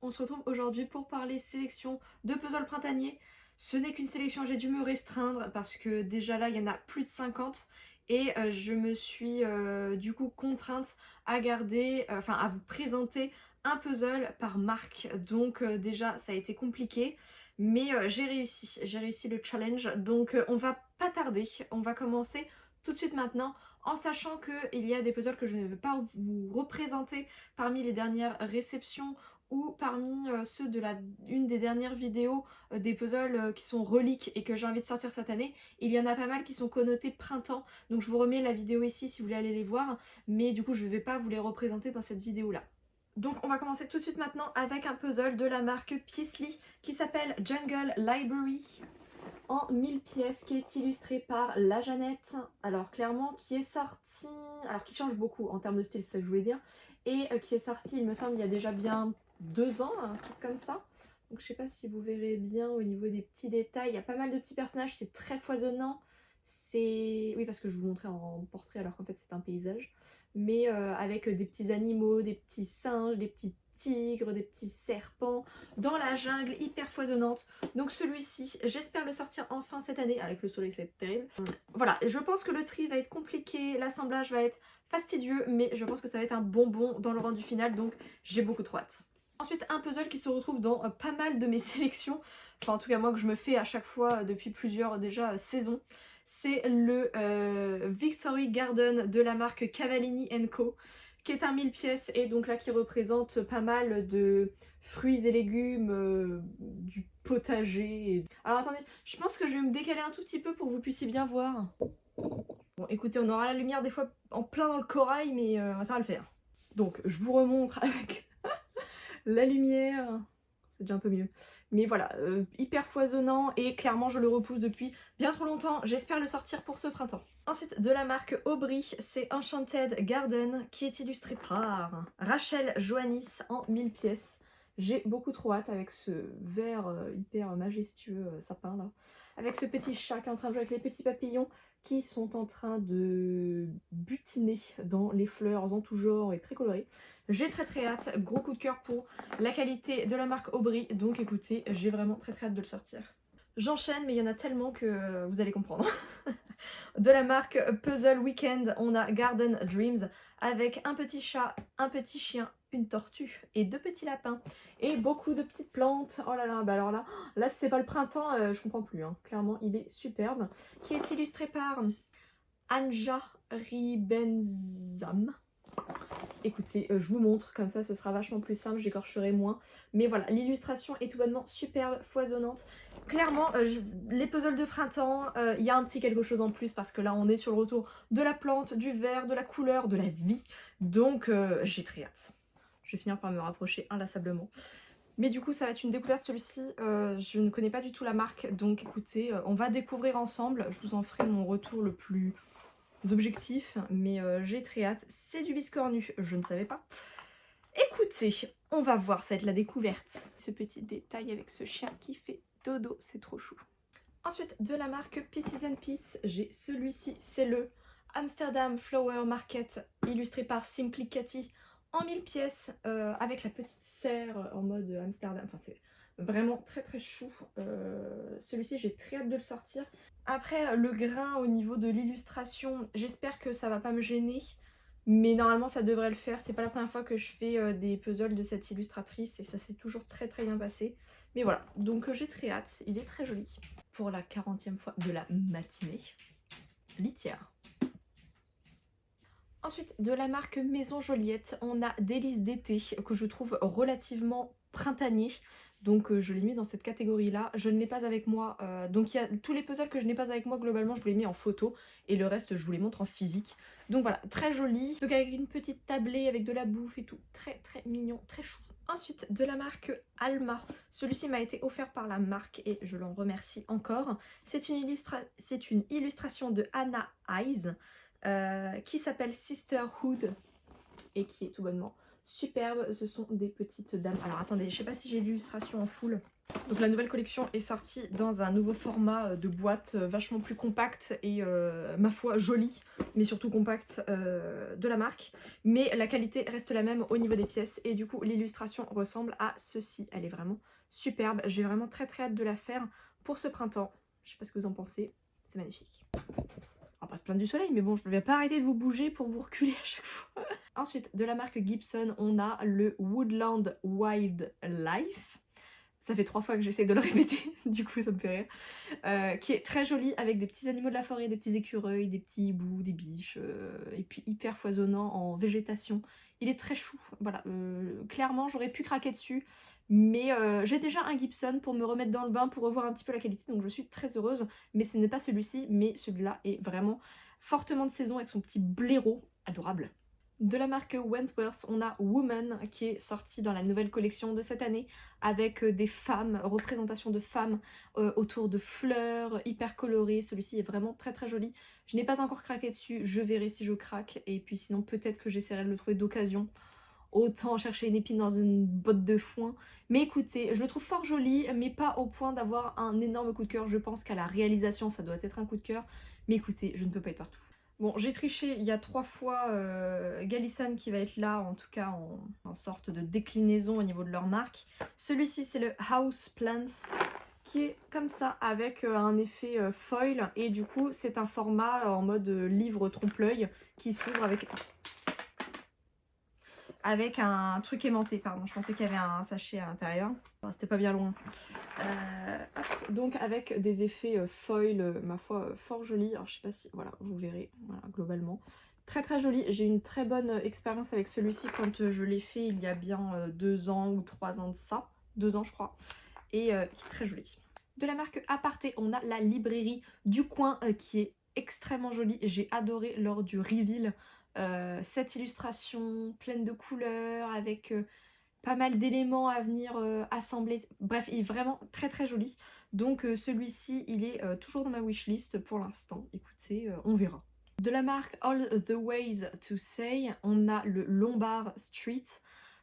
On se retrouve aujourd'hui pour parler sélection de puzzles printaniers. Ce n'est qu'une sélection, j'ai dû me restreindre parce que déjà là il y en a plus de 50 et je me suis du coup contrainte à garder, à vous présenter un puzzle par marque. Donc déjà ça a été compliqué mais j'ai réussi le challenge. Donc on va pas tarder, on va commencer tout de suite maintenant en sachant qu'il y a des puzzles que je ne vais pas vous représenter parmi les dernières réceptions ou parmi ceux de une des dernières vidéos des puzzles qui sont reliques et que j'ai envie de sortir cette année. Il y en a pas mal qui sont connotés printemps, donc je vous remets la vidéo ici si vous voulez aller les voir, mais du coup je ne vais pas vous les représenter dans cette vidéo là. Donc on va commencer tout de suite maintenant avec un puzzle de la marque Paisley qui s'appelle Jungle Library en 1000 pièces, qui est illustré par La Jeannette, alors clairement qui est sorti, alors qui change beaucoup en termes de style, c'est ça que je voulais dire, et qui est sorti il me semble il y a déjà bien 2 ans, un truc comme ça. Donc je sais pas si vous verrez bien au niveau des petits détails, il y a pas mal de petits personnages, c'est très foisonnant, c'est... Oui parce que je vous montrais en portrait alors qu'en fait c'est un paysage, mais avec des petits animaux, des petits singes, des petits tigres, des petits serpents, dans la jungle hyper foisonnante. Donc celui-ci, j'espère le sortir enfin cette année. Avec le soleil, c'est terrible. Voilà, je pense que le tri va être compliqué, l'assemblage va être fastidieux, mais je pense que ça va être un bonbon dans le rendu final, donc j'ai beaucoup trop hâte. Ensuite, un puzzle qui se retrouve dans pas mal de mes sélections, enfin en tout cas moi que je me fais à chaque fois depuis plusieurs déjà saisons. C'est le Victory Garden de la marque Cavallini & Co, qui est un 1000 pièces et donc là qui représente pas mal de fruits et légumes, du potager. Alors attendez, je pense que je vais me décaler un tout petit peu pour que vous puissiez bien voir. Bon écoutez, on aura la lumière des fois en plein dans le corail, mais ça va le faire. Donc je vous remontre avec la lumière, c'est déjà un peu mieux. Mais voilà, hyper foisonnant et clairement je le repousse depuis bien trop longtemps. J'espère le sortir pour ce printemps. Ensuite, de la marque Aubry, c'est Enchanted Garden qui est illustré par Rachel Joannis en 1000 pièces. J'ai beaucoup trop hâte avec ce vert hyper majestueux sapin là. Avec ce petit chat qui est en train de jouer avec les petits papillons qui sont en train de butiner dans les fleurs en tout genre et très colorées. J'ai très hâte, gros coup de cœur pour la qualité de la marque Aubry, donc écoutez, j'ai vraiment très hâte de le sortir. J'enchaîne, mais il y en a tellement que vous allez comprendre. De la marque Puzzle Weekend, on a Garden Dreams avec un petit chat, un petit chien, une tortue et 2 petits lapins. Et beaucoup de petites plantes. Oh là là, bah alors là c'est pas le printemps, je comprends plus. Hein. Clairement, il est superbe. Qui est illustré par Anja Ribenzam. Écoutez, je vous montre, comme ça ce sera vachement plus simple, j'écorcherai moins. Mais voilà, l'illustration est tout bonnement superbe, foisonnante. Clairement, les puzzles de printemps, il y a un petit quelque chose en plus parce que là on est sur le retour de la plante, du vert, de la couleur, de la vie. Donc j'ai très hâte. Je vais finir par me rapprocher inlassablement. Mais du coup ça va être une découverte celui-ci, je ne connais pas du tout la marque, donc écoutez, on va découvrir ensemble. Je vous en ferai mon retour le plus objectifs, mais j'ai très hâte. C'est du biscornu, je ne savais pas. Écoutez, on va voir, ça va être la découverte. Ce petit détail avec ce chien qui fait dodo, c'est trop chou. Ensuite, de la marque Pieces and Peace, j'ai celui-ci, c'est le Amsterdam Flower Market, illustré par Simply Cathy, en 1000 pièces, avec la petite serre en mode Amsterdam. Enfin, c'est vraiment très chou. Celui-ci, j'ai très hâte de le sortir. Après, le grain au niveau de l'illustration, j'espère que ça va pas me gêner. Mais normalement, ça devrait le faire. C'est pas la première fois que je fais des puzzles de cette illustratrice et ça s'est toujours très bien passé. Mais voilà, donc j'ai très hâte. Il est très joli. Pour la 40e fois de la matinée, litière. Ensuite, de la marque Maison Joliette, on a Délices d'été que je trouve relativement printanier. Donc je l'ai mis dans cette catégorie là. Je ne l'ai pas avec moi. Donc il y a tous les puzzles que je n'ai pas avec moi globalement, je vous les mets en photo. Et le reste, je vous les montre en physique. Donc voilà, très joli. Donc avec une petite tablée avec de la bouffe et tout. Très mignon, très chou. Ensuite, de la marque Alma. Celui-ci m'a été offert par la marque et je l'en remercie encore. C'est une illustration de Anna Eyes. Qui s'appelle Sisterhood et qui est tout bonnement superbes. Ce sont des petites dames. Alors attendez, je sais pas si j'ai l'illustration en full. Donc la nouvelle collection est sortie dans un nouveau format de boîte vachement plus compact et ma foi joli, mais surtout compact de la marque. Mais la qualité reste la même au niveau des pièces et du coup l'illustration ressemble à ceci. Elle est vraiment superbe. J'ai vraiment très hâte de la faire pour ce printemps. Je sais pas ce que vous en pensez, c'est magnifique. On va pas se plaindre du soleil, mais bon, je ne vais pas arrêter de vous bouger pour vous reculer à chaque fois. Ensuite, de la marque Gibson, on a le Woodland Wildlife. Ça fait 3 fois que j'essaie de le répéter, du coup ça me fait rire. Qui est très joli avec des petits animaux de la forêt, des petits écureuils, des petits hiboux, des biches, et puis hyper foisonnant en végétation. Il est très chou, voilà. Clairement j'aurais pu craquer dessus, mais j'ai déjà un Gibson pour me remettre dans le bain, pour revoir un petit peu la qualité, donc je suis très heureuse. Mais ce n'est pas celui-ci, mais celui-là est vraiment fortement de saison avec son petit blaireau adorable. De la marque Wentworth, on a Woman qui est sorti dans la nouvelle collection de cette année avec des femmes, représentation de femmes autour de fleurs hyper colorées. Celui-ci est vraiment très joli. Je n'ai pas encore craqué dessus, je verrai si je craque et puis sinon peut-être que j'essaierai de le trouver d'occasion. Autant chercher une épine dans une botte de foin. Mais écoutez, je le trouve fort joli, mais pas au point d'avoir un énorme coup de cœur. Je pense qu'à la réalisation, ça doit être un coup de cœur. Mais écoutez, je ne peux pas être partout. Bon, j'ai triché, il y a 3 fois Galissan qui va être là, en tout cas en sorte de déclinaison au niveau de leur marque. Celui-ci, c'est le House Plants, qui est comme ça, avec un effet foil. Et du coup, c'est un format en mode livre trompe-l'œil qui s'ouvre avec un truc aimanté, pardon. Je pensais qu'il y avait un sachet à l'intérieur. Enfin, c'était pas bien loin. Donc avec des effets foil, ma foi, fort jolis. Alors je sais pas si, voilà, vous verrez, voilà, globalement. Très joli. J'ai une très bonne expérience avec celui-ci quand je l'ai fait il y a bien 2 ans ou 3 ans de ça. 2 ans je crois. Et qui est très joli. De la marque Aparté, on a la librairie du coin qui est extrêmement jolie. J'ai adoré lors du reveal cette illustration pleine de couleurs avec pas mal d'éléments à venir assembler. Bref, il est vraiment très joli. Donc celui-ci, il est toujours dans ma wishlist pour l'instant. Écoutez, on verra. De la marque All the Ways to Say, on a le Lombard Street.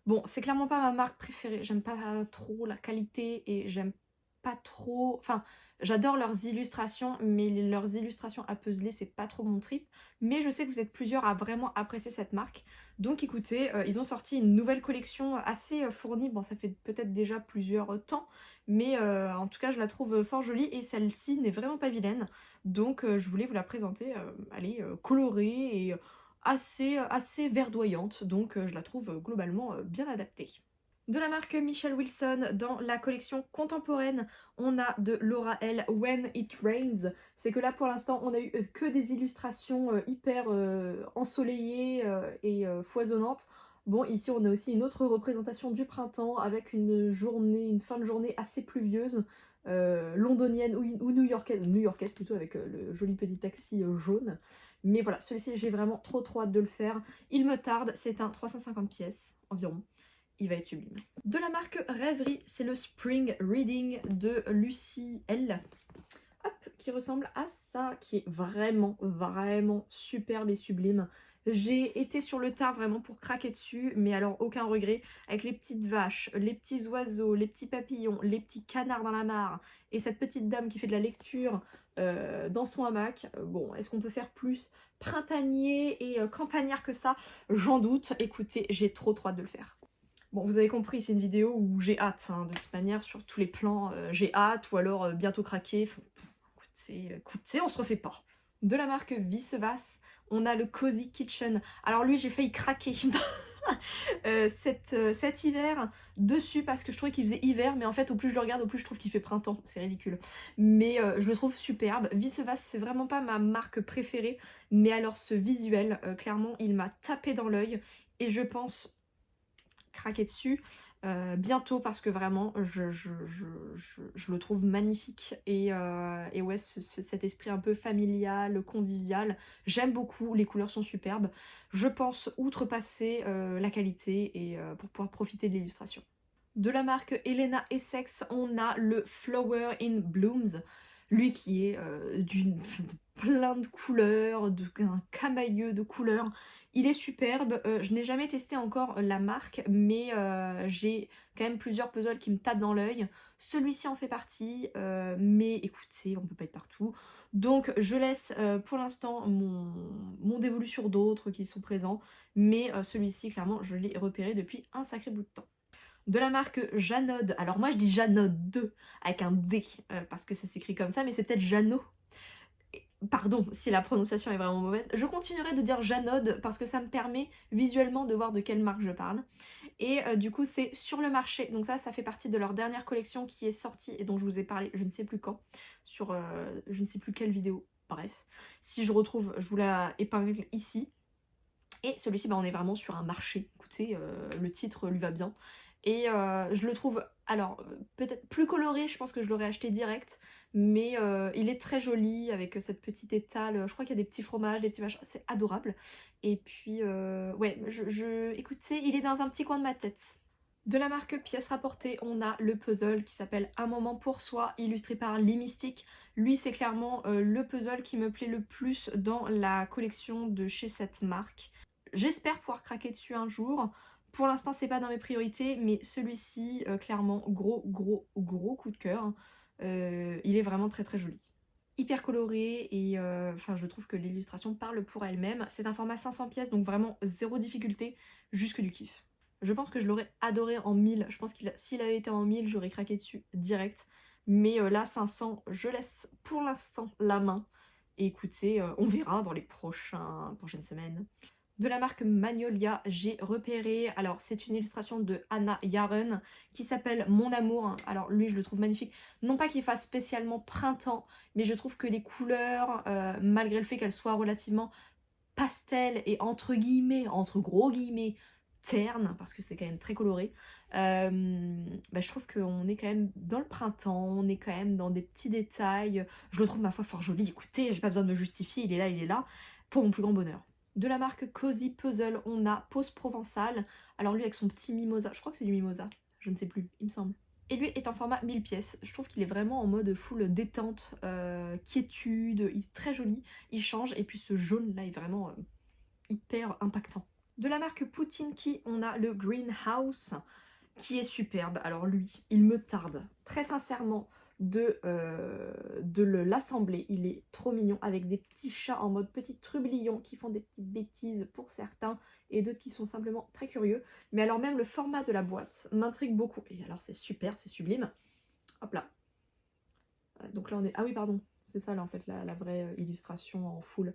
Bon, c'est clairement pas ma marque préférée. J'aime pas trop la qualité et j'aime pas trop... Enfin, j'adore leurs illustrations, mais leurs illustrations à puzzler, c'est pas trop mon trip. Mais je sais que vous êtes plusieurs à vraiment apprécier cette marque. Donc écoutez, ils ont sorti une nouvelle collection assez fournie. Bon, ça fait peut-être déjà plusieurs temps, mais en tout cas, je la trouve fort jolie. Et celle-ci n'est vraiment pas vilaine. Donc je voulais vous la présenter. Elle est colorée et assez verdoyante. Donc je la trouve globalement bien adaptée. De la marque Michelle Wilson, dans la collection contemporaine, on a de Laura L. When It Rains. C'est que là pour l'instant on a eu que des illustrations hyper ensoleillées et foisonnantes. Bon, ici on a aussi une autre représentation du printemps avec une fin de journée assez pluvieuse, londonienne ou new-yorkaise plutôt, avec le joli petit taxi jaune. Mais voilà, celui-ci j'ai vraiment trop hâte de le faire. Il me tarde, c'est un 350 pièces environ. Il va être sublime. De la marque Rêverie, c'est le Spring Reading de Lucie L. Hop, qui ressemble à ça, qui est vraiment superbe et sublime. J'ai été sur le tard vraiment pour craquer dessus, mais alors aucun regret, avec les petites vaches, les petits oiseaux, les petits papillons, les petits canards dans la mare, et cette petite dame qui fait de la lecture dans son hamac. Bon, est-ce qu'on peut faire plus printanier et campagnard que ça? J'en doute. Écoutez, j'ai trop hâte de le faire. Bon, vous avez compris, c'est une vidéo où j'ai hâte, hein, de toute manière, sur tous les plans, j'ai hâte, ou alors bientôt craquer. Enfin, écoutez, on se refait pas. De la marque Vicevas, on a le Cozy Kitchen. Alors lui, j'ai failli craquer cet hiver dessus parce que je trouvais qu'il faisait hiver, mais en fait, au plus je le regarde, au plus je trouve qu'il fait printemps. C'est ridicule. Mais je le trouve superbe. Vicevas, c'est vraiment pas ma marque préférée, mais alors ce visuel, clairement, il m'a tapé dans l'œil et je pense craquer dessus bientôt parce que vraiment je le trouve magnifique et ouais, cet esprit un peu familial, convivial, j'aime beaucoup, les couleurs sont superbes. Je pense outrepasser la qualité et pour pouvoir profiter de l'illustration. De la marque Helena Essex, on a le Flower in Blooms, lui qui est d'une plein de couleurs, un camailleux de couleurs. Il est superbe, je n'ai jamais testé encore la marque, mais j'ai quand même plusieurs puzzles qui me tapent dans l'œil. Celui-ci en fait partie, mais écoutez, on peut pas être partout. Donc je laisse pour l'instant mon dévolu sur d'autres qui sont présents, mais celui-ci, clairement, je l'ai repéré depuis un sacré bout de temps. De la marque Janod, alors moi je dis Janod 2 avec un D, parce que ça s'écrit comme ça, mais c'est peut-être Jeannot. Pardon si la prononciation est vraiment mauvaise, je continuerai de dire Janod parce que ça me permet visuellement de voir de quelle marque je parle. Et du coup c'est sur le marché, donc ça fait partie de leur dernière collection qui est sortie et dont je vous ai parlé je ne sais plus quand, sur je ne sais plus quelle vidéo, bref. Si je retrouve, je vous la épingle ici. Et celui-ci, bah, on est vraiment sur un marché, écoutez, le titre lui va bien. Et je le trouve, alors peut-être plus coloré, je pense que je l'aurais acheté direct, mais il est très joli avec cette petite étale, je crois qu'il y a des petits fromages, des petits machins, c'est adorable. Et puis ouais, écoutez, il est dans un petit coin de ma tête. De la marque Pièces Rapportées, on a le puzzle qui s'appelle Un moment pour soi, illustré par Lee Mystique. Lui, c'est clairement le puzzle qui me plaît le plus dans la collection de chez cette marque. J'espère pouvoir craquer dessus un jour. Pour l'instant, c'est pas dans mes priorités, mais celui-ci, clairement, gros coup de cœur. Il est vraiment très joli. Hyper coloré et enfin je trouve que l'illustration parle pour elle-même. C'est un format 500 pièces, donc vraiment zéro difficulté, juste que du kiff. Je pense que je l'aurais adoré en 1000. Je pense qu'il s'il avait été en 1000, j'aurais craqué dessus direct. Mais là, 500, je laisse pour l'instant la main. Et écoutez, on verra dans les prochaines semaines. De la marque Magnolia, j'ai repéré, alors c'est une illustration de Anna Yaren qui s'appelle Mon amour. Alors lui, je le trouve magnifique. Non pas qu'il fasse spécialement printemps, mais je trouve que les couleurs, malgré le fait qu'elles soient relativement pastel et entre gros guillemets, terne, parce que c'est quand même très coloré, bah, je trouve qu'on est quand même dans le printemps, on est quand même dans des petits détails. Je le trouve ma foi fort joli, écoutez, j'ai pas besoin de me justifier, il est là, pour mon plus grand bonheur. De la marque Cozy Puzzle, on a Pose Provençale. Alors lui avec son petit mimosa, je crois que c'est du mimosa, je ne sais plus, il me semble. Et lui est en format 1000 pièces. Je trouve qu'il est vraiment en mode full détente, quiétude, il est très joli, il change, et puis ce jaune là est vraiment hyper impactant. De la marque Poutinki, on a le Greenhouse qui est superbe. Alors lui, il me tarde très sincèrement de l'assembler. Il est trop mignon avec des petits chats en mode petits trublions qui font des petites bêtises pour certains et d'autres qui sont simplement très curieux. Mais alors même le format de la boîte m'intrigue beaucoup. Et alors c'est super, c'est sublime. Hop là. Donc là on est... Ah oui pardon, c'est ça là en fait la vraie illustration en full.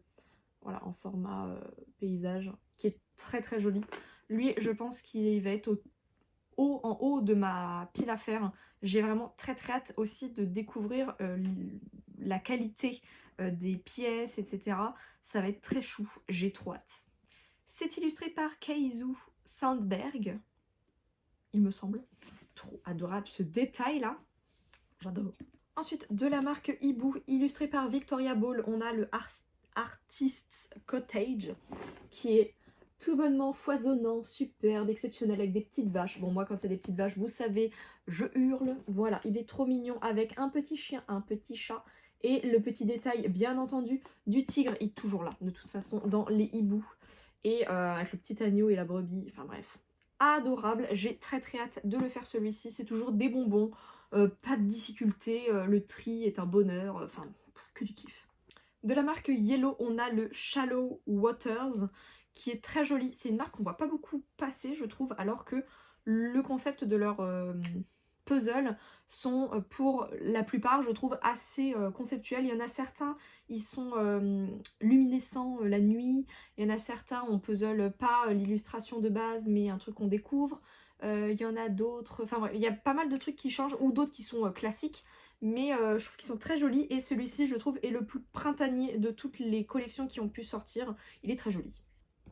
Voilà, en format paysage, qui est très joli. Lui, je pense qu'il va être en haut de ma pile à faire. J'ai vraiment très hâte aussi de découvrir la qualité des pièces, etc. Ça va être très chou, j'ai trop hâte. C'est illustré par Keizu Sandberg, il me semble. C'est trop adorable ce détail là, j'adore. Ensuite, de la marque Ibu, illustré par Victoria Ball, on a le Artist's Cottage, qui est tout bonnement foisonnant, superbe, exceptionnel, avec des petites vaches. Bon, moi, quand il y a des petites vaches, vous savez, je hurle. Voilà, il est trop mignon, avec un petit chien, un petit chat, et le petit détail, bien entendu, du tigre. Il est toujours là, de toute façon, dans les hiboux. Et avec le petit agneau et la brebis, enfin bref. Adorable, j'ai très hâte de le faire celui-ci. C'est toujours des bonbons, pas de difficulté, le tri est un bonheur, enfin, que du kiff. De la marque Yellow, on a le Shallow Waters, qui est très joli. C'est une marque qu'on voit pas beaucoup passer, je trouve, alors que le concept de leur puzzle sont pour la plupart, je trouve, assez conceptuels. Il y en a certains, ils sont luminescents la nuit. Il y en a certains, on puzzle pas l'illustration de base, mais un truc qu'on découvre. Il y en a d'autres, enfin bref, il y a pas mal de trucs qui changent, ou d'autres qui sont classiques. Mais je trouve qu'ils sont très jolis, et celui-ci, je trouve, est le plus printanier de toutes les collections qui ont pu sortir. Il est très joli.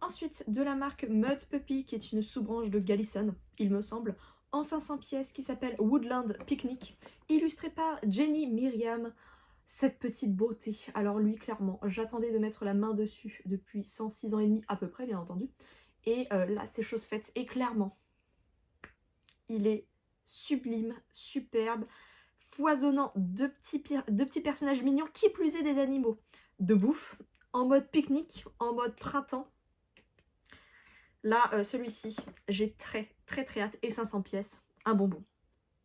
Ensuite, de la marque Mud Puppy, qui est une sous-branche de Gallison, il me semble, en 500 pièces, qui s'appelle Woodland Picnic, illustré par Jenny Miriam. Cette petite beauté. Alors lui, clairement, j'attendais de mettre la main dessus depuis 106 ans et demi, à peu près, bien entendu. Et là, c'est chose faite. Et clairement, il est sublime, superbe, foisonnant, de petits personnages mignons, qui plus est des animaux. de bouffe, en mode pique-nique, en mode printemps. Là, celui-ci, j'ai très hâte, et 500 pièces, un bonbon.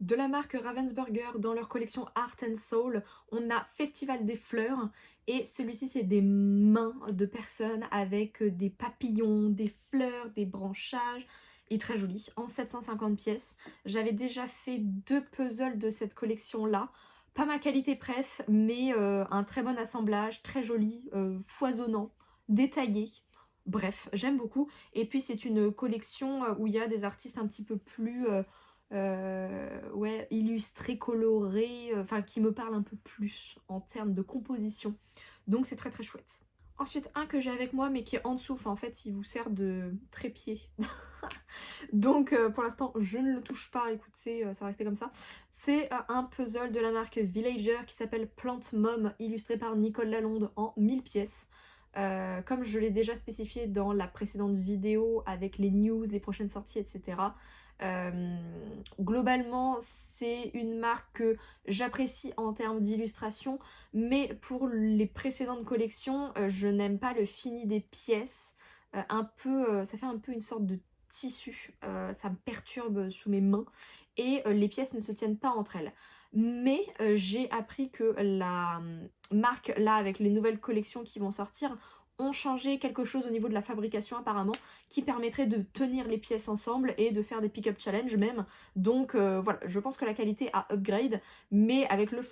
De la marque Ravensburger, dans leur collection Art and Soul, on a Festival des fleurs, et celui-ci c'est des mains de personnes avec des papillons, des fleurs, des branchages, et très joli, en 750 pièces. J'avais déjà fait 2 puzzles de cette collection-là, pas ma qualité préf, mais un très bon assemblage, très joli, foisonnant, détaillé. Bref, j'aime beaucoup. Et puis c'est une collection où il y a des artistes un petit peu plus ouais, illustrés, colorés, enfin qui me parlent un peu plus en termes de composition. Donc c'est très chouette. Ensuite, un que j'ai avec moi mais qui est en dessous, enfin en fait il vous sert de trépied. Donc pour l'instant je ne le touche pas, écoutez, ça va rester comme ça. C'est un puzzle de la marque Villager qui s'appelle Plant Mom, illustré par Nicole Lalonde en 1000 pièces. Comme je l'ai déjà spécifié dans la précédente vidéo avec les news, les prochaines sorties, etc. Globalement, c'est une marque que j'apprécie en termes d'illustration, mais pour les précédentes collections, je n'aime pas le fini des pièces. Ça fait un peu une sorte de tissu, ça me perturbe sous mes mains, et les pièces ne se tiennent pas entre elles. Mais j'ai appris que la marque, là, avec les nouvelles collections qui vont sortir, ont changé quelque chose au niveau de la fabrication apparemment, qui permettrait de tenir les pièces ensemble et de faire des pick-up challenge même. Donc voilà, je pense que la qualité a upgrade, mais avec le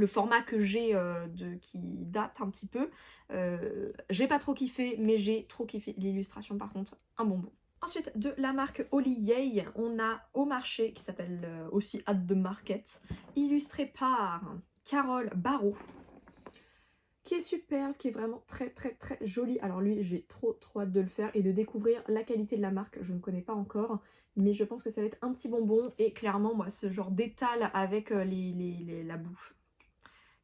format que j'ai qui date un petit peu, j'ai pas trop kiffé, mais j'ai trop kiffé l'illustration par contre, un bonbon. Ensuite, de la marque Oli Yay, on a Au Marché, qui s'appelle aussi At the Market, illustré par Carole Barrault, qui est super, qui est vraiment très joli. Alors lui, j'ai trop hâte de le faire et de découvrir la qualité de la marque. Je ne connais pas encore, mais je pense que ça va être un petit bonbon. Et clairement, moi, ce genre d'étal avec la bouche,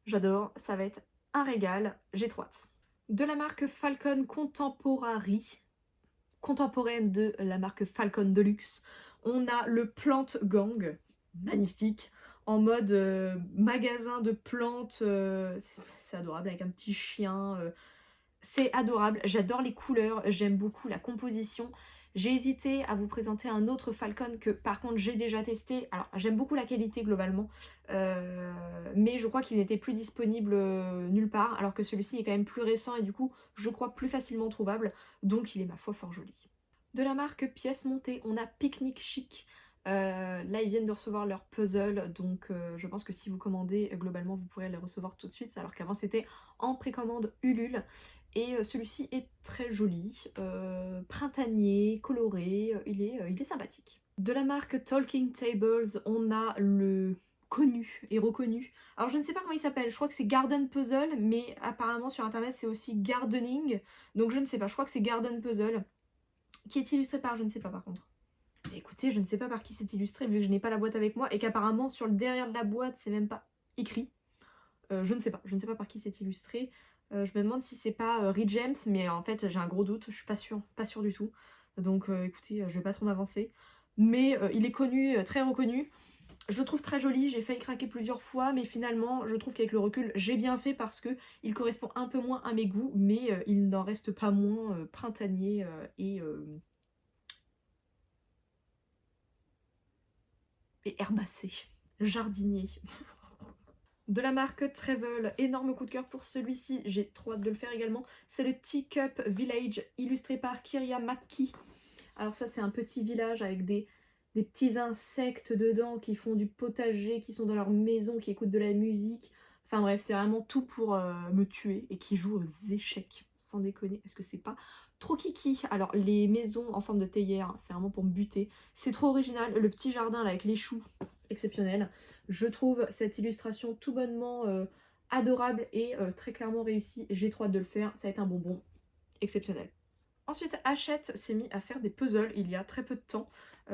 j'adore. Ça va être un régal, j'ai trop hâte. De la marque Falcon Contemporary, contemporaine de la marque Falcon Deluxe, on a le Plant Gang, magnifique, en mode magasin de plantes, c'est adorable, avec un petit chien, c'est adorable, j'adore les couleurs, j'aime beaucoup la composition. J'ai hésité à vous présenter un autre Falcon que par contre j'ai déjà testé. Alors j'aime beaucoup la qualité globalement, mais je crois qu'il n'était plus disponible nulle part, alors que celui-ci est quand même plus récent et du coup je crois plus facilement trouvable, donc il est ma foi fort joli. De la marque Pièces Montées, on a Picnic Chic. Là ils viennent de recevoir leur puzzle, donc je pense que si vous commandez, globalement vous pourrez les recevoir tout de suite, alors qu'avant c'était en précommande Ulule. Et celui-ci est très joli, printanier, coloré, il est sympathique. De la marque Talking Tables, on a le connu et reconnu. Alors je ne sais pas comment il s'appelle, je crois que c'est Garden Puzzle, mais apparemment sur internet c'est aussi Gardening, donc je ne sais pas, je crois que c'est Garden Puzzle, qui est illustré par, je ne sais pas par contre. Écoutez, je ne sais pas par qui c'est illustré vu que je n'ai pas la boîte avec moi et qu'apparemment sur le derrière de la boîte c'est même pas écrit. Je ne sais pas par qui c'est illustré. Je me demande si c'est pas Reed James, mais en fait j'ai un gros doute, je suis pas sûre du tout. Donc écoutez, je vais pas trop m'avancer. Mais il est connu, très reconnu. Je le trouve très joli, j'ai failli craquer plusieurs fois, mais finalement je trouve qu'avec le recul j'ai bien fait parce que il correspond un peu moins à mes goûts, mais il n'en reste pas moins printanier et herbacé, jardinier. De la marque Travel, énorme coup de cœur pour celui-ci, j'ai trop hâte de le faire également. C'est le Teacup Village, illustré par Kiria Maki. Alors ça c'est un petit village avec des petits insectes dedans qui font du potager, qui sont dans leur maison, qui écoutent de la musique. Enfin bref, c'est vraiment tout pour me tuer et qui jouent aux échecs, sans déconner, parce que c'est pas trop kiki. Alors les maisons en forme de théière, c'est vraiment pour me buter. C'est trop original, le petit jardin là avec les choux, exceptionnel. Je trouve cette illustration tout bonnement adorable et très clairement réussie. J'ai trop hâte de le faire, ça va être un bonbon exceptionnel. Ensuite, Hachette s'est mis à faire des puzzles il y a très peu de temps,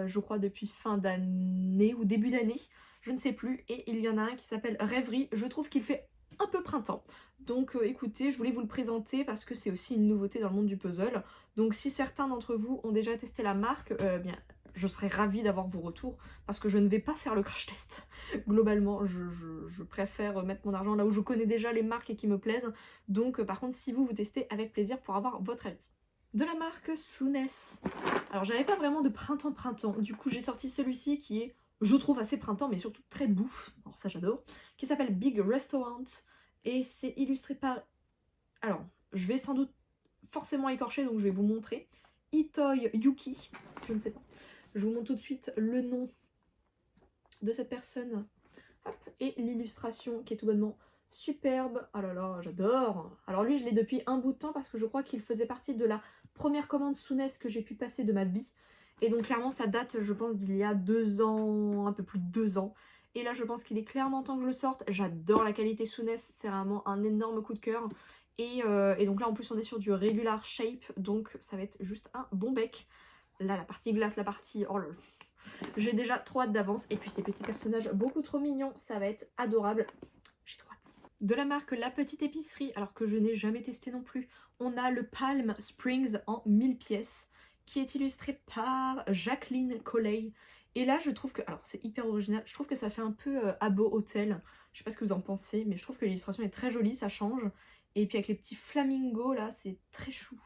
je crois depuis fin d'année ou début d'année, je ne sais plus, et il y en a un qui s'appelle Rêverie. Je trouve qu'il fait un peu printemps, donc écoutez, je voulais vous le présenter parce que c'est aussi une nouveauté dans le monde du puzzle. Donc si certains d'entre vous ont déjà testé la marque, bien je serais ravie d'avoir vos retours parce que je ne vais pas faire le crash test. Globalement, je préfère mettre mon argent là où je connais déjà les marques et qui me plaisent. Donc par contre, si vous testez, avec plaisir pour avoir votre avis. De la marque Souness. Alors j'avais pas vraiment de printemps-printemps, du coup j'ai sorti celui-ci qui est, je trouve, assez printemps, mais surtout très bouffe, alors ça j'adore, qui s'appelle Big Restaurant, et c'est illustré par... Alors, je vais sans doute forcément écorcher, donc je vais vous montrer. Itoi Yuki, je ne sais pas. Je vous montre tout de suite le nom de cette personne. Hop, et l'illustration qui est tout bonnement superbe. Oh là là, j'adore. Alors lui, je l'ai depuis un bout de temps parce que je crois qu'il faisait partie de la première commande Souness que j'ai pu passer de ma vie. Et donc clairement, ça date, je pense, d'il y a 2 ans, un peu plus de 2 ans. Et là, je pense qu'il est clairement temps que je le sorte. J'adore la qualité Souness, c'est vraiment un énorme coup de cœur. Et donc là, en plus, on est sur du regular shape, donc ça va être juste un bon bec. Là, la partie glace, la partie... Oh là là. J'ai déjà trop hâte d'avance. Et puis ces petits personnages beaucoup trop mignons, ça va être adorable. J'ai trop hâte. De la marque La Petite Épicerie, alors que je n'ai jamais testé non plus, on a le Palm Springs en 1000 pièces, qui est illustré par Jacqueline Collet. Et là, je trouve que... Alors, c'est hyper original. Je trouve que ça fait un peu Habbo Hotel. Je sais pas ce que vous en pensez, mais je trouve que l'illustration est très jolie, ça change. Et puis avec les petits flamingos, là, c'est très chou.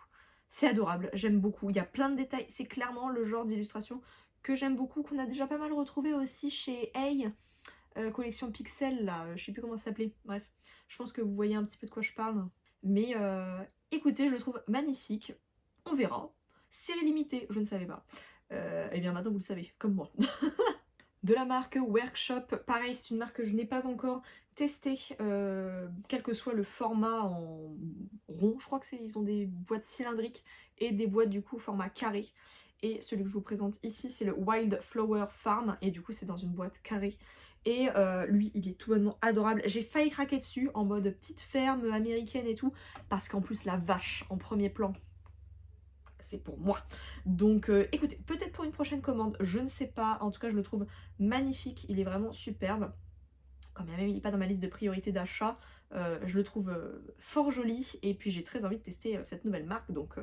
C'est adorable, j'aime beaucoup. Il y a plein de détails. C'est clairement le genre d'illustration que j'aime beaucoup, qu'on a déjà pas mal retrouvé aussi chez Hey, collection Pixel, là, je sais plus comment ça s'appelait. Bref, je pense que vous voyez un petit peu de quoi je parle. Mais écoutez, je le trouve magnifique. On verra. Série limitée, je ne savais pas. Et bien maintenant vous le savez, comme moi. De la marque Workshop, pareil, c'est une marque que je n'ai pas encore testée, quel que soit le format en rond. Je crois que ils ont des boîtes cylindriques et des boîtes du coup format carré. Et celui que je vous présente ici, c'est le Wild Flower Farm, et du coup c'est dans une boîte carrée. Et lui, il est tout bonnement adorable. J'ai failli craquer dessus en mode petite ferme américaine et tout, parce qu'en plus la vache en premier plan, c'est pour moi. Donc écoutez, peut-être pour une prochaine commande, je ne sais pas. En tout cas, je le trouve magnifique, il est vraiment superbe. Quand bien même il n'est pas dans ma liste de priorités d'achat, je le trouve fort joli. Et puis j'ai très envie de tester cette nouvelle marque, donc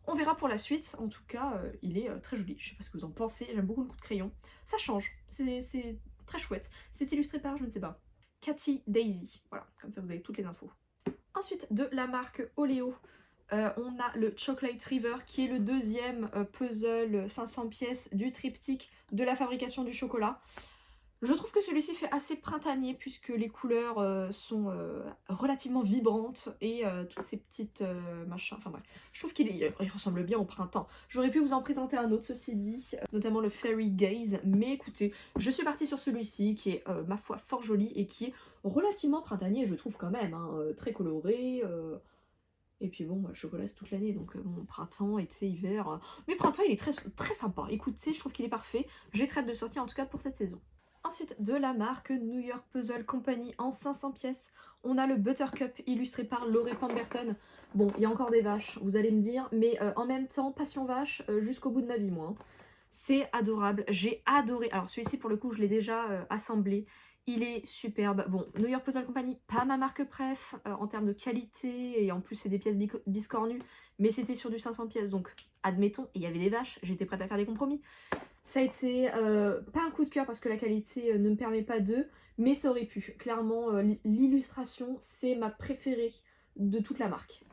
on verra pour la suite. En tout cas, il est très joli. Je sais pas ce que vous en pensez, j'aime beaucoup le coup de crayon. Ça change, c'est très chouette. C'est illustré par, je ne sais pas, Cathy Daisy. Voilà, comme ça vous avez toutes les infos. Ensuite, de la marque Oleo, on a le Chocolate River qui est le deuxième puzzle 500 pièces du triptyque de la fabrication du chocolat. Je trouve que celui-ci fait assez printanier puisque les couleurs sont relativement vibrantes et toutes ces petites machins, enfin bref, je trouve qu'il ressemble bien au printemps. J'aurais pu vous en présenter un autre, ceci dit, notamment le Fairy Gaze, mais écoutez, je suis partie sur celui-ci qui est, ma foi, fort joli et qui est relativement printanier, je trouve quand même, hein, très coloré. Et puis bon, le chocolat c'est toute l'année, donc bon, printemps, été, hiver. Mais printemps il est très, très sympa. Écoutez, je trouve qu'il est parfait. J'ai très hâte de sortir en tout cas pour cette saison. Ensuite, de la marque New York Puzzle Company en 500 pièces, on a le Buttercup illustré par Laurie Pemberton. Bon, il y a encore des vaches, vous allez me dire, mais en même temps, passion vache jusqu'au bout de ma vie, moi. Hein. C'est adorable, j'ai adoré. Alors celui-ci, pour le coup, je l'ai déjà assemblé. Il est superbe. Bon, New York Puzzle Company, pas ma marque préf en termes de qualité, et en plus c'est des pièces biscornues, mais c'était sur du 500 pièces, donc admettons, et il y avait des vaches, j'étais prête à faire des compromis. Ça a été pas un coup de cœur parce que la qualité ne me permet pas de, mais ça aurait pu. Clairement, l'illustration, c'est ma préférée de toute la marque.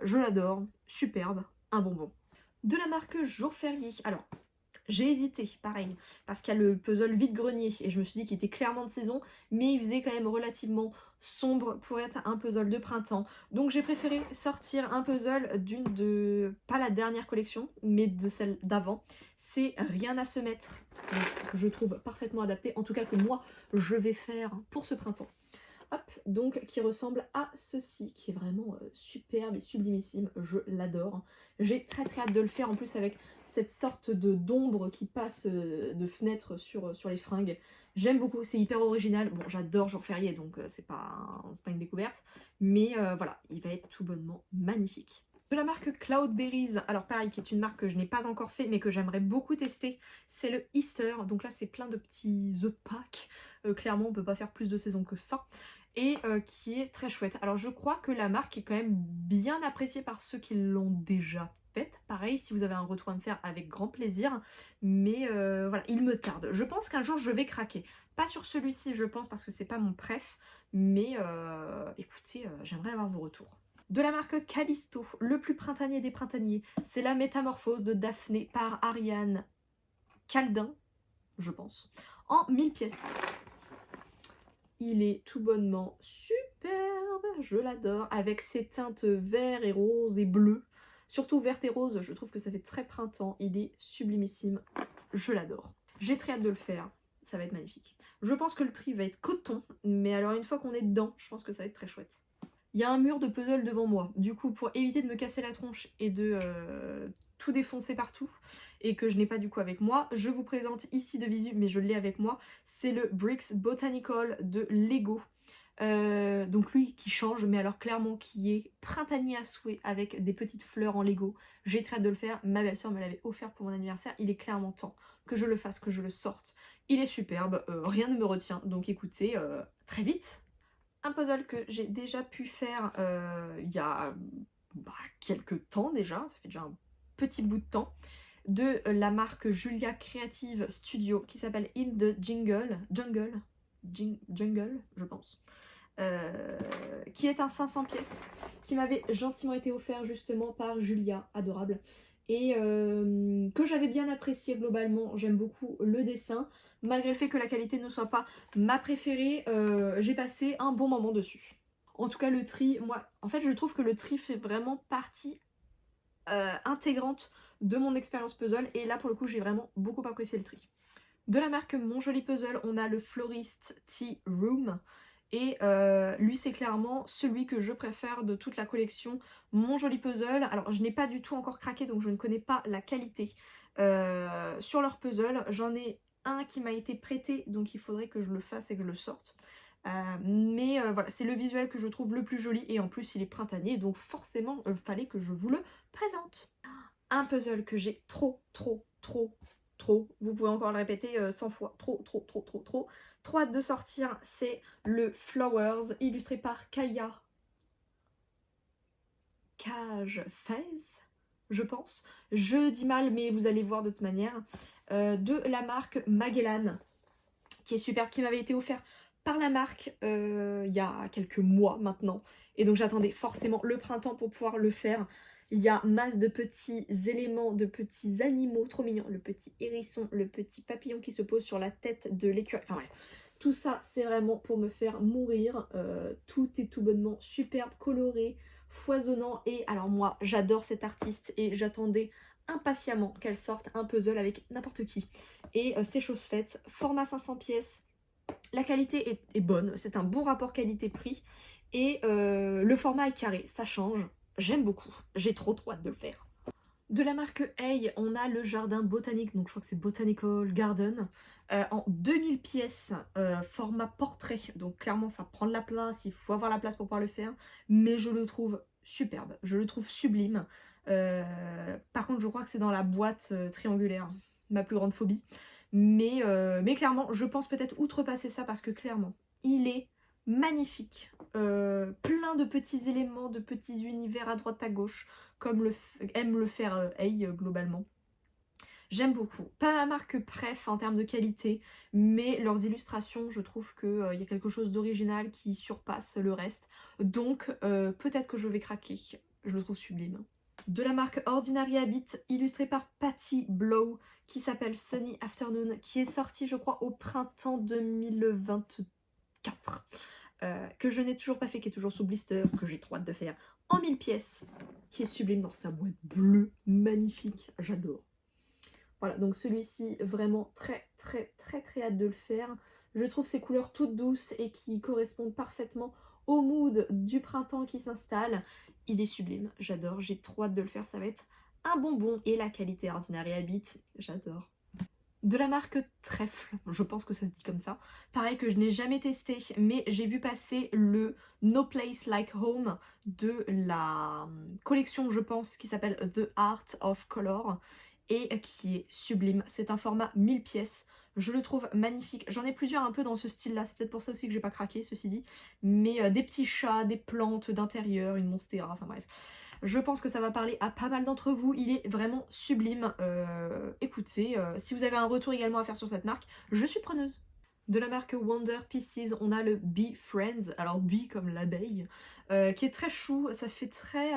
Je l'adore, superbe, un bonbon. De la marque Jour Férié. Alors, j'ai hésité, pareil, parce qu'il y a le puzzle vide-grenier, et je me suis dit qu'il était clairement de saison, mais il faisait quand même relativement sombre pour être un puzzle de printemps. Donc j'ai préféré sortir un puzzle pas la dernière collection, mais de celle d'avant. C'est Rien à se mettre, que je trouve parfaitement adapté, en tout cas que moi je vais faire pour ce printemps. Hop, donc qui ressemble à ceci, qui est vraiment superbe et sublimissime, je l'adore. J'ai très très hâte de le faire, en plus avec cette sorte d'ombre qui passe de fenêtre sur les fringues. J'aime beaucoup, c'est hyper original. Bon, j'adore Jour Férié, donc c'est pas une découverte, mais voilà, il va être tout bonnement magnifique. De la marque Cloudberries, alors pareil, qui est une marque que je n'ai pas encore fait, mais que j'aimerais beaucoup tester, c'est le Easter. Donc là, c'est plein de petits œufs de Pâques. Clairement, on peut pas faire plus de saison que ça. Et qui est très chouette. Alors je crois que la marque est quand même bien appréciée par ceux qui l'ont déjà faites. Pareil, si vous avez un retour à me faire, avec grand plaisir. Mais voilà, il me tarde. Je pense qu'un jour, je vais craquer. Pas sur celui-ci, je pense, parce que c'est pas mon préf. Mais écoutez, j'aimerais avoir vos retours. De la marque Callisto, le plus printanier des printaniers, c'est la métamorphose de Daphné par Ariane Caldin, je pense, en 1000 pièces. Il est tout bonnement superbe, je l'adore, avec ses teintes vert et rose et bleu. Surtout vert et rose, je trouve que ça fait très printemps, il est sublimissime, je l'adore. J'ai très hâte de le faire, ça va être magnifique. Je pense que le tri va être coton, mais alors une fois qu'on est dedans, je pense que ça va être très chouette. Il y a un mur de puzzle devant moi, du coup pour éviter de me casser la tronche et de tout défoncer partout, et que je n'ai pas du coup avec moi, je vous présente ici de visu, mais je l'ai avec moi, c'est le Bricks Botanical de Lego. Donc lui qui change, mais alors clairement qui est printanier à souhait avec des petites fleurs en Lego. J'ai très hâte de le faire, ma belle-sœur me l'avait offert pour mon anniversaire, il est clairement temps que je le fasse, que je le sorte. Il est superbe, rien ne me retient, donc écoutez, très vite. Un puzzle que j'ai déjà pu faire il y a quelques temps déjà, ça fait déjà un petit bout de temps, de la marque Julia Creative Studio qui s'appelle In the Jungle, je pense, qui est un 500 pièces qui m'avait gentiment été offert justement par Julia, adorable, et que j'avais bien apprécié globalement. J'aime beaucoup le dessin, malgré le fait que la qualité ne soit pas ma préférée, j'ai passé un bon moment dessus. En tout cas le tri, moi en fait je trouve que le tri fait vraiment partie intégrante de mon expérience puzzle, et là pour le coup j'ai vraiment beaucoup apprécié le tri. De la marque Mon Joli Puzzle, on a le Florist Tea Room, et lui c'est clairement celui que je préfère de toute la collection Mon Joli Puzzle. Alors je n'ai pas du tout encore craqué, donc je ne connais pas la qualité sur leur puzzle. J'en ai un qui m'a été prêté, donc il faudrait que je le fasse et que je le sorte. Mais voilà, c'est le visuel que je trouve le plus joli, et en plus il est printanier, donc forcément il fallait que je vous le présente. Un puzzle que j'ai trop, vous pouvez encore le répéter 100 fois, trop hâte de sortir, c'est le Flowers, illustré par Kaya Cage-Fez, je pense. Je dis mal, mais vous allez voir de toute manière. De la marque Magellan, qui est superbe, qui m'avait été offert par la marque il y a quelques mois maintenant. Et donc j'attendais forcément le printemps pour pouvoir le faire. Il y a masse de petits éléments, de petits animaux trop mignons. Le petit hérisson, le petit papillon qui se pose sur la tête de l'écureuil. Enfin bref, tout ça c'est vraiment pour me faire mourir. Tout est tout bonnement superbe, coloré, foisonnant. Et alors moi j'adore cette artiste et j'attendais impatiemment qu'elle sorte un puzzle avec n'importe qui. Et c'est chose faite. Format 500 pièces. La qualité est bonne, c'est un bon rapport qualité-prix. Et le format est carré, ça change. J'aime beaucoup, j'ai trop hâte de le faire. De la marque Hey, on a le jardin botanique, donc je crois que c'est Botanical Garden, en 2000 pièces, format portrait, donc clairement ça prend de la place, il faut avoir la place pour pouvoir le faire, mais je le trouve superbe, je le trouve sublime. Par contre je crois que c'est dans la boîte triangulaire, ma plus grande phobie, mais clairement je pense peut-être outrepasser ça, parce que clairement il est magnifique, plein de petits éléments, de petits univers à droite à gauche, comme aime le faire Hey globalement. J'aime beaucoup. Pas ma marque préf en termes de qualité, mais leurs illustrations, je trouve qu'il y a quelque chose d'original qui surpasse le reste. Donc peut-être que je vais craquer, je le trouve sublime. De la marque Ordinary Habit, illustré par Patty Blow, qui s'appelle Sunny Afternoon, qui est sorti je crois au printemps 2024. Que je n'ai toujours pas fait, qui est toujours sous blister, que j'ai trop hâte de faire, en 1000 pièces, qui est sublime dans sa boîte bleue, magnifique, j'adore. Voilà, donc celui-ci, vraiment très hâte de le faire. Je trouve ces couleurs toutes douces et qui correspondent parfaitement au mood du printemps qui s'installe. Il est sublime, j'adore, j'ai trop hâte de le faire, ça va être un bonbon. Et la qualité Ordinary Habit, j'adore. De la marque Trèfle, je pense que ça se dit comme ça. Pareil, que je n'ai jamais testé, mais j'ai vu passer le No Place Like Home de la collection, je pense, qui s'appelle The Art of Color, et qui est sublime. C'est un format 1000 pièces. Je le trouve magnifique. J'en ai plusieurs un peu dans ce style-là. C'est peut-être pour ça aussi que j'ai pas craqué, ceci dit. Mais des petits chats, des plantes d'intérieur, une monstera, enfin bref. Je pense que ça va parler à pas mal d'entre vous, il est vraiment sublime. Écoutez, si vous avez un retour également à faire sur cette marque, je suis preneuse. De la marque Wonder Pieces, on a le Bee Friends, alors bee comme l'abeille, qui est très chou, ça fait très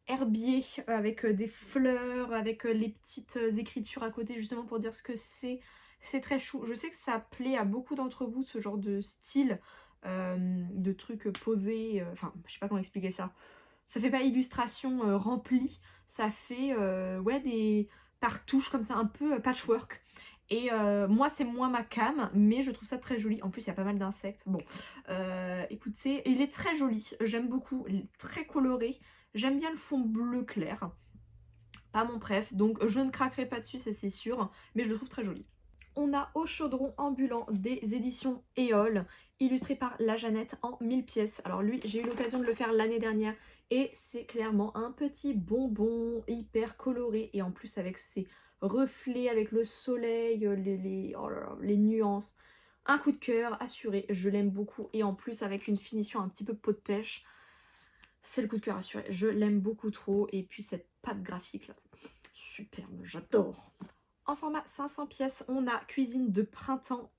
herbier, avec des fleurs, avec les petites écritures à côté justement pour dire ce que c'est. C'est très chou. Je sais que ça plaît à beaucoup d'entre vous, ce genre de style, de trucs posés, enfin je sais pas comment expliquer ça. Ça fait pas illustration remplie, ça fait ouais, des partouches comme ça, un peu patchwork. Et moi c'est moins ma cam, mais je trouve ça très joli. En plus il y a pas mal d'insectes. Bon, écoutez, il est très joli, j'aime beaucoup, il est très coloré. J'aime bien le fond bleu clair. Pas mon préf, donc je ne craquerai pas dessus, ça c'est sûr, mais je le trouve très joli. On a Au chaudron ambulant des éditions Éole, illustré par La Jeannette en 1000 pièces. Alors lui, j'ai eu l'occasion de le faire l'année dernière et c'est clairement un petit bonbon hyper coloré et en plus avec ses reflets, avec le soleil, oh là là, les nuances. Un coup de cœur assuré, je l'aime beaucoup et en plus avec une finition un petit peu peau de pêche, c'est le coup de cœur assuré. Je l'aime beaucoup trop et puis cette patte graphique là, c'est superbe, j'adore. En format 500 pièces, on a Cuisine de printemps,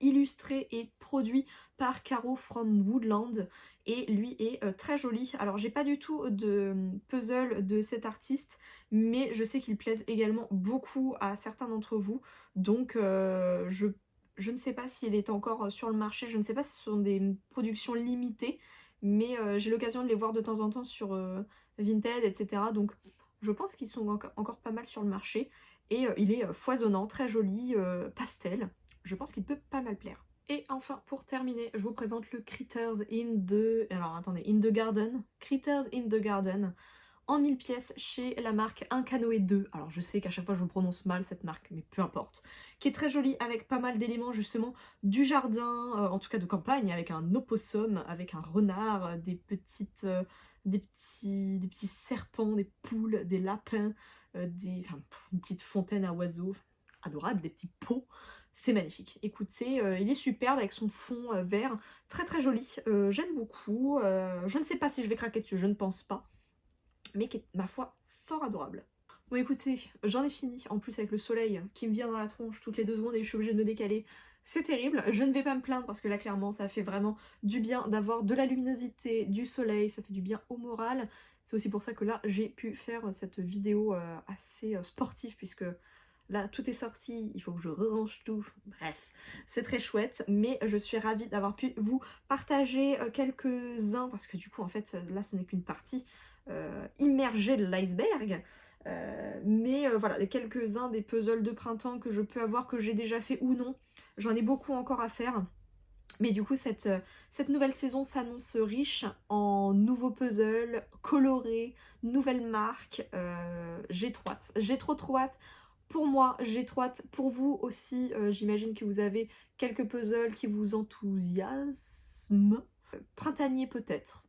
illustré et produit par Caro from Woodland. Et lui est très joli. Alors j'ai pas du tout de puzzle de cet artiste, mais je sais qu'il plaise également beaucoup à certains d'entre vous. Donc je ne sais pas s'il est encore sur le marché, je ne sais pas si ce sont des productions limitées, mais j'ai l'occasion de les voir de temps en temps sur Vinted, etc. Donc je pense qu'ils sont encore pas mal sur le marché. Et il est foisonnant, très joli, pastel. Je pense qu'il peut pas mal plaire. Et enfin, pour terminer, je vous présente le Critters in the... Alors attendez, in the Garden. Critters in the Garden. En 1000 pièces chez la marque Un Canoë 2. Alors je sais qu'à chaque fois je prononce mal cette marque, mais peu importe. Qui est très jolie avec pas mal d'éléments justement du jardin, en tout cas de campagne, avec un opossum, avec un renard, des petits serpents, des poules, des lapins, une petite fontaine à oiseaux, adorable, des petits pots. C'est magnifique. Écoutez, il est superbe avec son fond vert, très très joli. J'aime beaucoup. Je ne sais pas si je vais craquer dessus, je ne pense pas, mais qui est, ma foi, fort adorable. Bon écoutez, j'en ai fini, en plus avec le soleil qui me vient dans la tronche toutes les 2 secondes et je suis obligée de me décaler. C'est terrible, je ne vais pas me plaindre parce que là clairement ça fait vraiment du bien d'avoir de la luminosité, du soleil, ça fait du bien au moral. C'est aussi pour ça que là j'ai pu faire cette vidéo assez sportive puisque là tout est sorti, il faut que je range tout, bref, c'est très chouette, mais je suis ravie d'avoir pu vous partager quelques-uns parce que du coup en fait là ce n'est qu'une partie immergée de l'iceberg. Voilà, quelques-uns des puzzles de printemps que je peux avoir, que j'ai déjà fait ou non. J'en ai beaucoup encore à faire. Mais du coup, cette nouvelle saison s'annonce riche en nouveaux puzzles, colorés, nouvelles marques. J'ai trop hâte. J'ai trop hâte. Pour moi, j'ai trop hâte. Pour vous aussi, j'imagine que vous avez quelques puzzles qui vous enthousiasment. Printanier peut-être.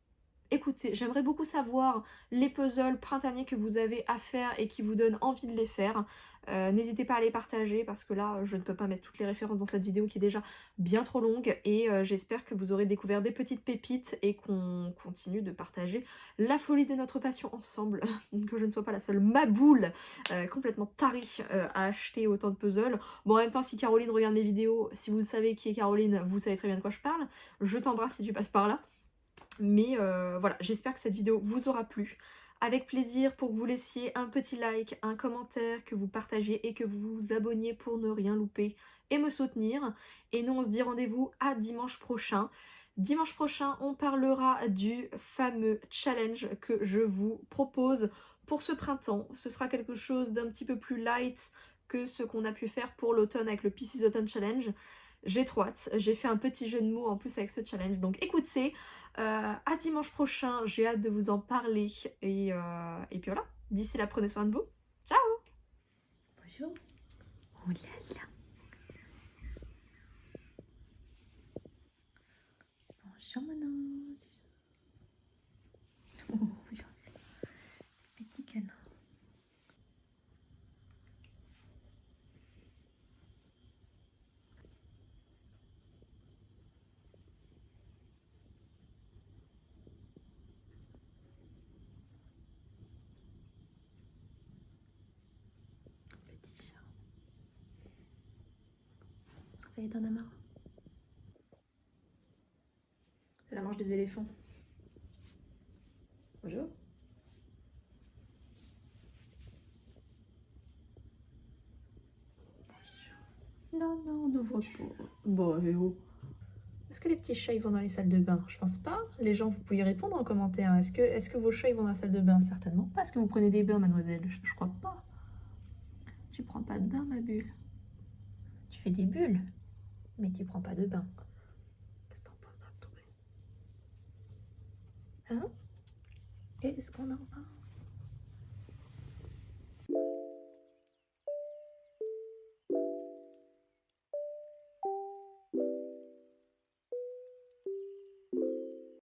Écoutez, j'aimerais beaucoup savoir les puzzles printaniers que vous avez à faire et qui vous donnent envie de les faire. N'hésitez pas à les partager parce que là, je ne peux pas mettre toutes les références dans cette vidéo qui est déjà bien trop longue. Et j'espère que vous aurez découvert des petites pépites et qu'on continue de partager la folie de notre passion ensemble. Que je ne sois pas la seule maboule complètement tarie à acheter autant de puzzles. Bon, en même temps, si Caroline regarde mes vidéos, si vous savez qui est Caroline, vous savez très bien de quoi je parle. Je t'embrasse si tu passes par là. Mais voilà, j'espère que cette vidéo vous aura plu. Avec plaisir pour que vous laissiez un petit like, un commentaire, que vous partagiez et que vous vous abonniez pour ne rien louper et me soutenir. Et nous, on se dit rendez-vous à dimanche prochain. Dimanche prochain, on parlera du fameux challenge que je vous propose pour ce printemps. Ce sera quelque chose d'un petit peu plus light que ce qu'on a pu faire pour l'automne avec le Pisces Autumn Challenge. J'ai trop hâte, j'ai fait un petit jeu de mots en plus avec ce challenge, donc écoutez, à dimanche prochain, j'ai hâte de vous en parler, et puis voilà, d'ici là, prenez soin de vous, ciao. Bonjour. Oh là là. Bonjour mon os. Oh là là. Petit canard. Ça y est, t'en as marre. C'est la marche des éléphants. Bonjour. Non, non, on ne voit pas. Bon, et oh. Est-ce que les petits chats ils vont dans les salles de bain? Je pense pas. Les gens, vous pouvez y répondre en commentaire. Est-ce que vos chats ils vont dans la salle de bain? Certainement pas. Est-ce que vous prenez des bains, mademoiselle? Je crois pas. Tu prends pas de bain, ma bulle. Tu fais des bulles, mais tu prends pas de bain. Qu'est-ce que t'en penses, Hein? Qu'est-ce qu'on en